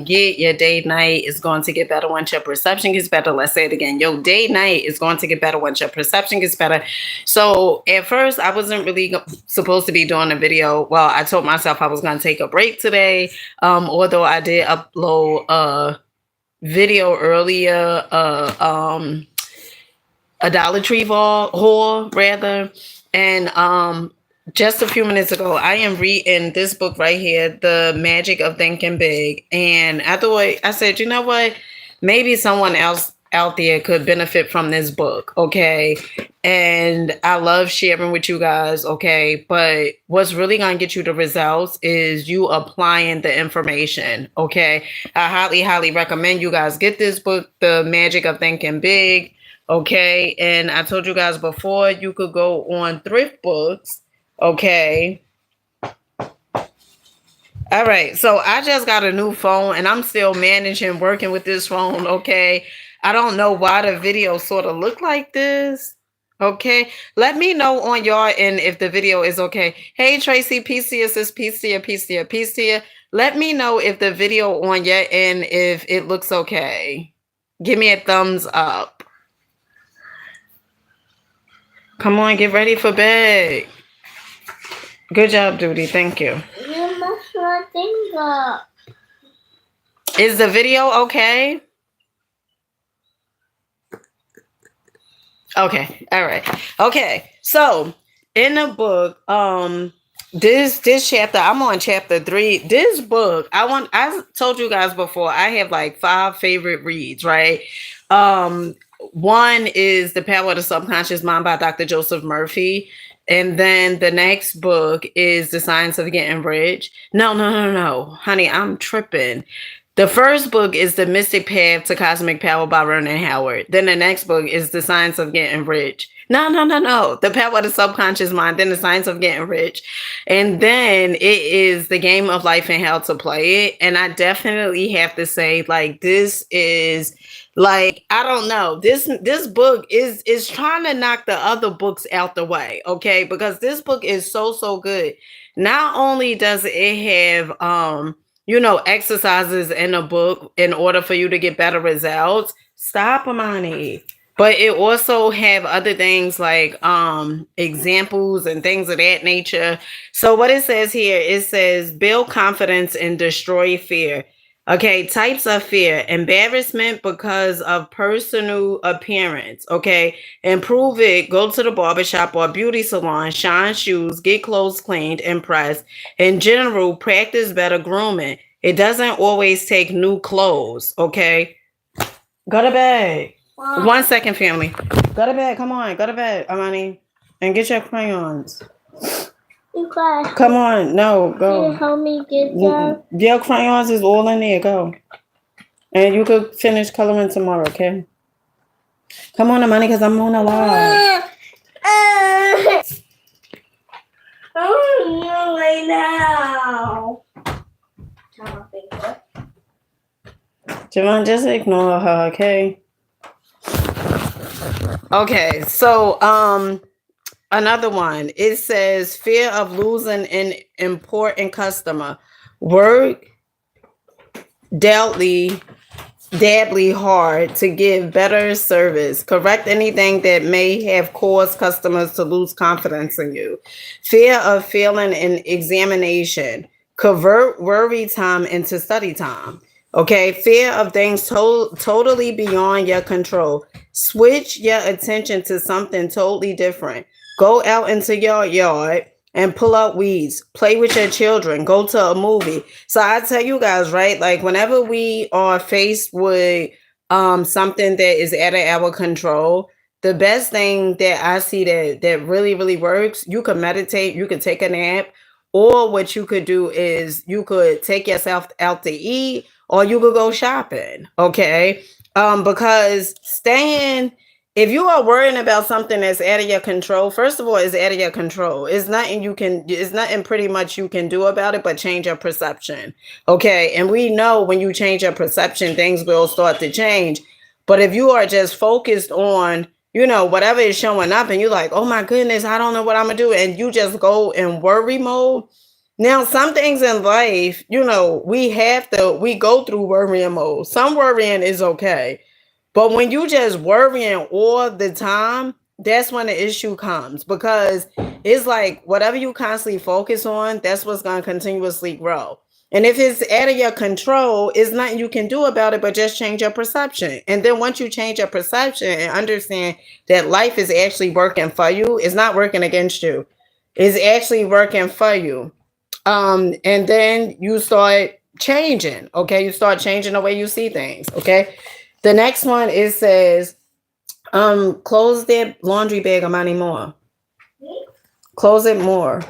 get, your day night is going to get better once your perception gets better. Let's say it again. Your day night is going to get better once your perception gets better. So at first, I wasn't really supposed to be doing a video. Well, I told myself I was going to take a break today. Although I did upload a video earlier, a Dollar Tree haul rather, and just a few minutes ago, I am reading this book right here, The Magic of Thinking Big. And I said, you know what? Maybe someone else out there could benefit from this book. Okay. And I love sharing with you guys. Okay. But what's really going to get you the results is you applying the information. Okay. I highly, highly recommend you guys get this book, The Magic of Thinking Big. Okay. And I told you guys before, you could go on Thrift Books. Okay. All right. So I just got a new phone and I'm still working with this phone. Okay. I don't know why the video sort of look like this. Okay. Let me know on y'all end if the video is okay. Hey, Tracy, peace to you, sis. Peace to you, peace to you, peace to you. Let me know if the video on your end, if it looks okay. Give me a thumbs up. Come on, get ready for bed. Good job, Duty. Thank you. You messed my thing up. Is the video okay? Okay. All right. Okay. So in the book, this chapter, I'm on chapter 3. This book, I told you guys before, I have like 5 favorite reads, right? One is The Power of the Subconscious Mind by Dr. Joseph Murphy. And then the next book is The Science of Getting Rich. No. Honey, I'm tripping. The first book is The Mystic Path to Cosmic Power by Vernon Howard. Then the next book is The Science of Getting Rich. No. The Power of the Subconscious Mind. Then The Science of Getting Rich. And then it is The Game of Life and How to Play It. And I definitely have to say, like, this is... like, I don't know. This book is trying to knock the other books out the way, okay? Because this book is so good. Not only does it have exercises in a book in order for you to get better results. Stop, Amani. But it also have other things like examples and things of that nature. So what it says here, it says build confidence and destroy fear. Okay, types of fear: embarrassment because of personal appearance. Okay, improve it. Go to the barbershop or beauty salon, shine shoes, get clothes cleaned and pressed. In general, practice better grooming. It doesn't always take new clothes. Okay, go to bed. Wow. 1 second, family. Go to bed. Come on, go to bed, Amani, and get your crayons. Come on, no, go. Can you help me get that? Your crayons is all in there. Go. And you could finish coloring tomorrow, okay? Come on, Amani, because I'm on a live. Oh, no, right now. Javon, just ignore her, okay? Okay, so, another one, it says fear of losing an important customer. Work deadly hard to give better service. Correct anything that may have caused customers to lose confidence in you. Fear of failing an examination. Convert worry time into study time. Okay, fear of things totally beyond your control. Switch your attention to something totally different. Go out into your yard and pull out weeds. Play with your children. Go to a movie. So I tell you guys, right? Like whenever we are faced with something that is out of our control, the best thing that I see that really, really works, you can meditate, you can take a nap, or what you could do is you could take yourself out to eat, or you could go shopping. Okay. Because if you are worrying about something that's out of your control, first of all, it's out of your control. It's nothing pretty much you can do about it, but change your perception. Okay. And we know when you change your perception, things will start to change. But if you are just focused on, whatever is showing up and you're like, oh my goodness, I don't know what I'm gonna do. And you just go in worry mode, Now, some things in life, we go through worrying mode. Some worrying is okay. But when you just worrying all the time, that's when the issue comes because it's like whatever you constantly focus on, that's what's going to continuously grow. And if it's out of your control, it's nothing you can do about it, but just change your perception. And then once you change your perception and understand that life is actually working for you, it's not working against you, it's actually working for you. And then you start changing. Okay, you start changing the way you see things. Okay, the next one it says, close their laundry bag amount more. Close it more.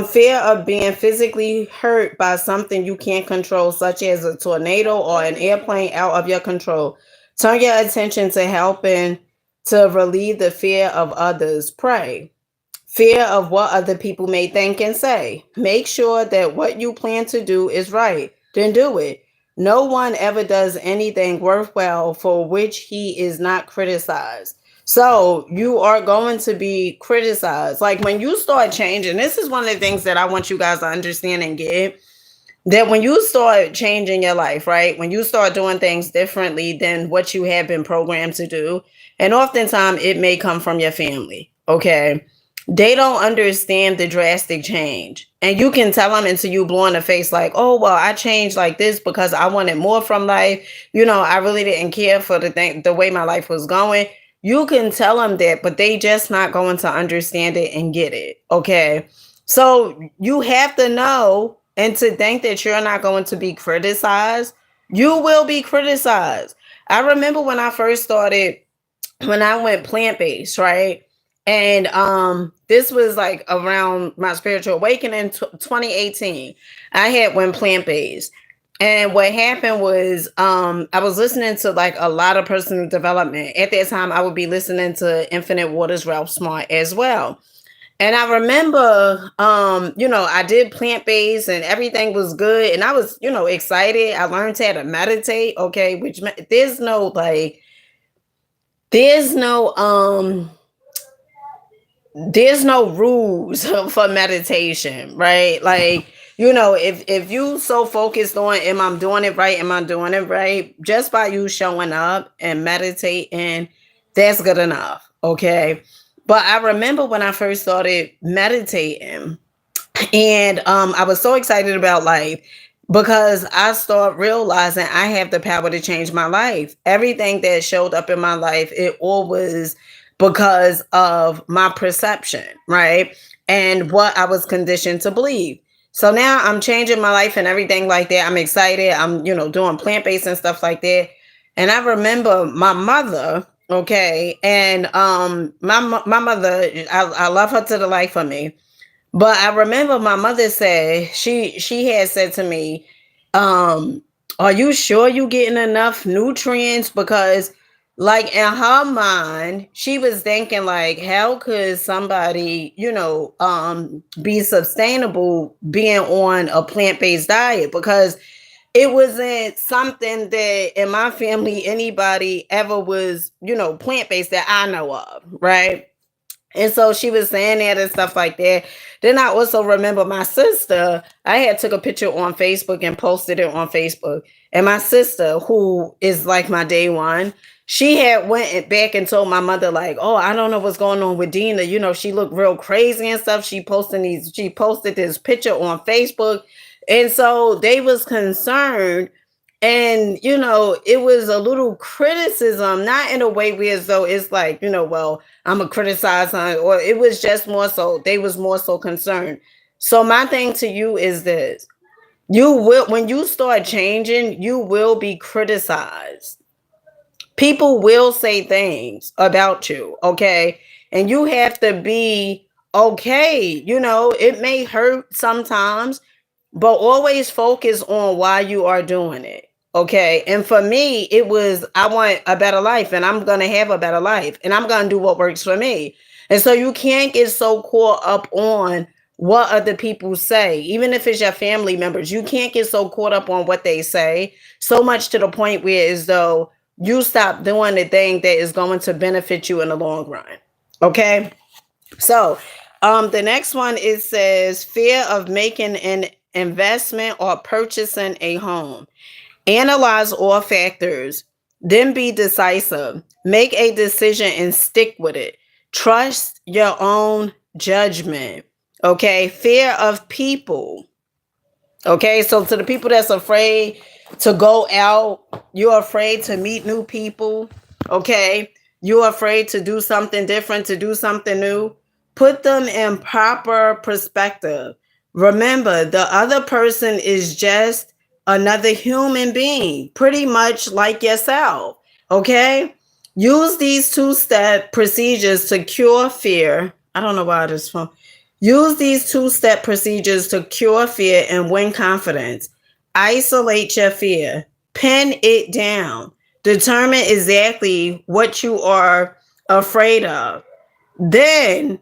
Fear of being physically hurt by something you can't control, such as a tornado or an airplane out of your control. Turn your attention to helping to relieve the fear of others. Pray. Fear of what other people may think and say. Make sure that what you plan to do is right. Then do it. No one ever does anything worthwhile for which he is not criticized. So you are going to be criticized. Like when you start changing, this is one of the things that I want you guys to understand and get. That when you start changing your life, right? When you start doing things differently than what you have been programmed to do, and oftentimes it may come from your family, okay? They don't understand the drastic change. And you can tell them until you blow in the face, like, oh, well, I changed like this because I wanted more from life. I really didn't care for the way my life was going. You can tell them that, but they just not going to understand it and get it. Okay. So you have to know and to think that you're not going to be criticized. You will be criticized. I remember when I first started, when I went plant-based, right? And this was like around my spiritual awakening 2018. I had went plant-based. And what happened was I was listening to like a lot of personal development. At that time, I would be listening to Infinite Waters, Ralph Smart as well. And I remember, I did plant-based and everything was good. And I was, excited. I learned how to meditate. Okay. Which there's no rules for meditation, right? Like, if you so focused on am I doing it right, just by you showing up and meditating, that's good enough. Okay. But I remember when I first started meditating and I was so excited about life because I started realizing I have the power to change my life. Everything that showed up in my life, it all was because of my perception, right? And what I was conditioned to believe. So now I'm changing my life and everything like that. I'm excited. I'm, doing plant-based and stuff like that. And I remember my mother, okay, and my mother, I love her to the life of me. But I remember my mother said, she had said to me, are you sure you getting enough nutrients? Because like in her mind, she was thinking like, how could somebody, be sustainable being on a plant-based diet? Because it wasn't something that in my family anybody ever was, plant-based that I know of, right? And so she was saying that and stuff like that. Then I also remember my sister, I had took a picture on Facebook and posted it on Facebook. And my sister, who is like my day one, she had went back and told my mother, like, oh, I don't know what's going on with Dina. She looked real crazy and stuff. She posted this picture on Facebook. And so they was concerned. And, it was a little criticism, not in a way where as though it's like, well, I'm a criticize her, or it was just more so, they was more so concerned. So my thing to you is this, when you start changing, you will be criticized. People will say things about you, okay? And you have to be okay. It may hurt sometimes, but always focus on why you are doing it. Okay. And for me, it was, I want a better life and I'm going to have a better life and I'm going to do what works for me. And so you can't get so caught up on what other people say, even if it's your family members. You can't get so caught up on what they say so much to the point where as though you stop doing the thing that is going to benefit you in the long run. Okay. So The next one, it says fear of making an investment or purchasing a home. Analyze all factors, then be decisive. Make a decision and stick with it. Trust your own judgment. Okay. Fear of people. Okay. So to the people that's afraid to go out, you're afraid to meet new people. Okay. You're afraid to do something different, to do something new. Put them in proper perspective. Remember, the other person is just another human being, pretty much like yourself. Okay. Use these two-step procedures to cure fear. I don't know why this phone. Use these two-step procedures to cure fear and win confidence. Isolate your fear. Pin it down. Determine exactly what you are afraid of. Then,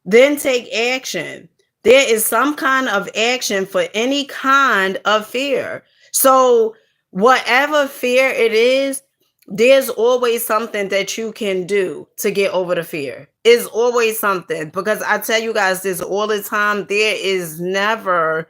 then take action. There is some kind of action for any kind of fear. So, whatever fear it is, there's always something that you can do to get over the fear. It's always something, because I tell you guys this all the time. There is never,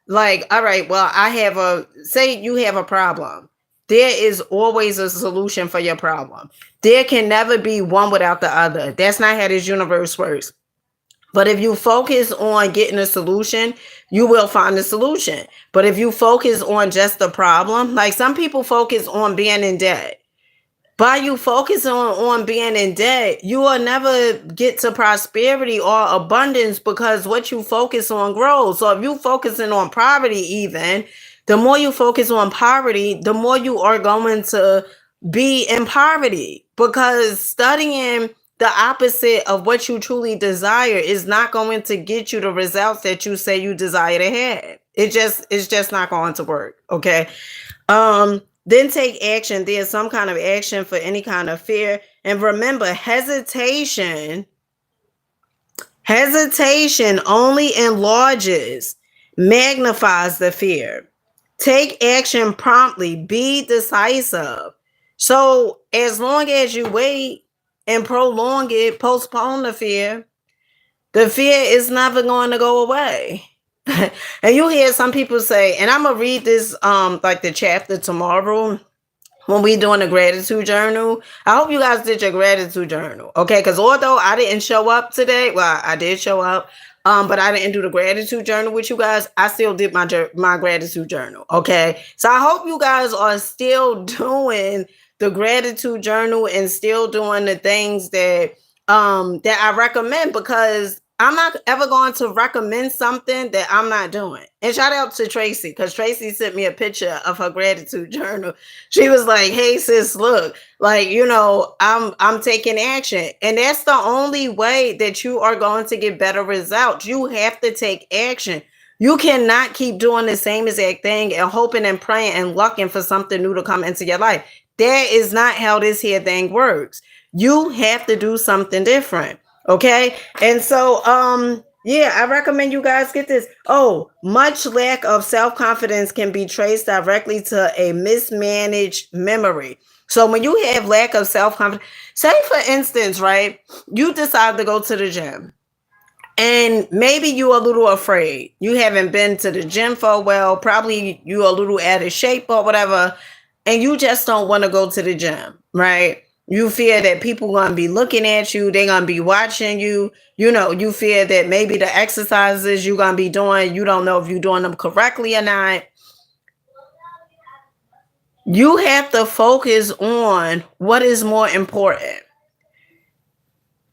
like, all right, well, say you have a problem. There is always a solution for your problem. There can never be one without the other. That's not how this universe works. But if you focus on getting a solution, you will find a solution. But if you focus on just the problem, like some people focus on being in debt. By you focusing on being in debt, you will never get to prosperity or abundance, because what you focus on grows. So if you focusing on poverty, even the more you focus on poverty, the more you are going to be in poverty, because studying the opposite of what you truly desire is not going to get you the results that you say you desire to have. It's just not going to work. Okay. Then take action. There's some kind of action for any kind of fear. And remember, hesitation only enlarges, magnifies the fear. Take action promptly. Be decisive. So as long as you wait and prolong it, postpone the fear is never going to go away. And you hear some people say, and I'm gonna read this like the chapter tomorrow when we doing the gratitude journal. I hope you guys did your gratitude journal. Okay, because although I didn't show up today, well, I did show up, but I didn't do the gratitude journal with you guys. I still did my gratitude journal. Okay, so I hope you guys are still doing the gratitude journal and still doing the things that I recommend, because I'm not ever going to recommend something that I'm not doing. And shout out to Tracy, because Tracy sent me a picture of her gratitude journal. She was like, "Hey sis, look, like, I'm taking action." And that's the only way that you are going to get better results. You have to take action. You cannot keep doing the same exact thing and hoping and praying and lucking for something new to come into your life. That is not how this here thing works. You have to do something different. Okay. And so, yeah, I recommend you guys get this. Oh, much lack of self-confidence can be traced directly to a mismanaged memory. So when you have lack of self-confidence, say for instance, right, you decide to go to the gym and maybe you're a little afraid. You haven't been to the gym for a while. Probably you're a little out of shape or whatever, and you just don't want to go to the gym, right? You fear that people going to be looking at you. They're going to be watching you. You fear that maybe the exercises you're going to be doing, you don't know if you're doing them correctly or not. You have to focus on what is more important.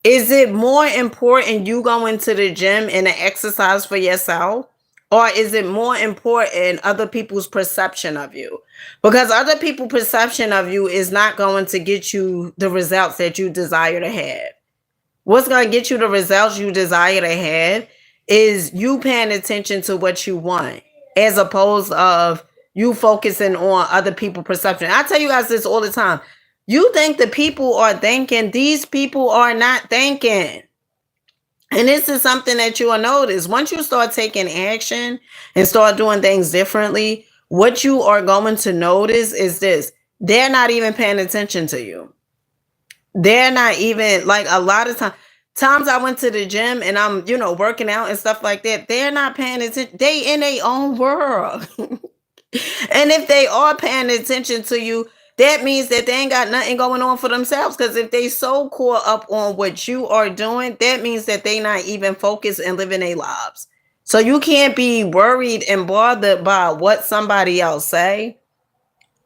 Is it more important you going to the gym and the exercise for yourself? Or is it more important other people's perception of you? Because other people's perception of you is not going to get you the results that you desire to have. What's going to get you the results you desire to have is you paying attention to what you want, as opposed of you focusing on other people's perception. I tell you guys this all the time. You think the people are thinking, these people are not thinking. And this is something that you will notice. Once you start taking action and start doing things differently, what you are going to notice is this. They're not even paying attention to you. They're not even, like, a lot of time. times I went to the gym and I'm, working out and stuff like that, they're not paying attention. They in their own world. And if they are paying attention to you, that means that they ain't got nothing going on for themselves. Because if they so caught up on what you are doing, that means that they not even focused and living their lives. So you can't be worried and bothered by what somebody else say,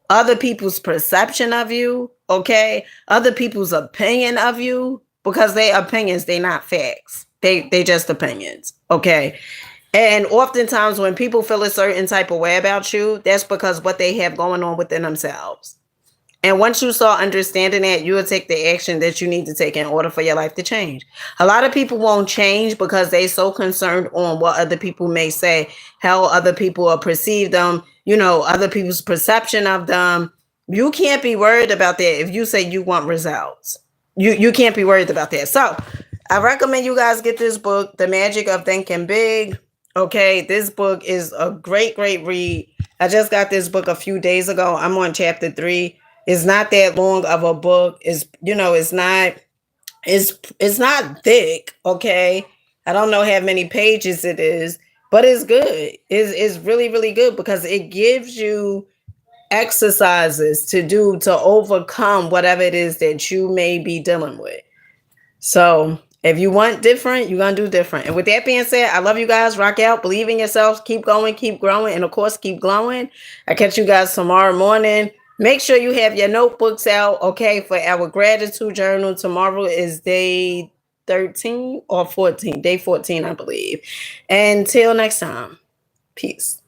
other people's perception of you, okay? Other people's opinion of you, because they opinions, they not facts. They just opinions, okay? And oftentimes when people feel a certain type of way about you, that's because what they have going on within themselves. And once you start understanding that, you will take the action that you need to take in order for your life to change. A lot of people won't change because they so concerned on what other people may say, how other people will perceive them, other people's perception of them. You can't be worried about that if you say you want results. You can't be worried about that. So I recommend you guys get this book, The Magic of Thinking Big. Okay, this book is a great, great read. I just got this book a few days ago. I'm on chapter 3. It's not that long of a book. It's not thick, okay? I don't know how many pages it is, but it's good. It's really, really good because it gives you exercises to do to overcome whatever it is that you may be dealing with. So if you want different, you're going to do different. And with that being said, I love you guys. Rock out. Believe in yourselves. Keep going. Keep growing. And of course, keep glowing. I catch you guys tomorrow morning. Make sure you have your notebooks out, okay, for our gratitude journal. Tomorrow is day 13 or 14. Day 14, I believe. Until next time. Peace.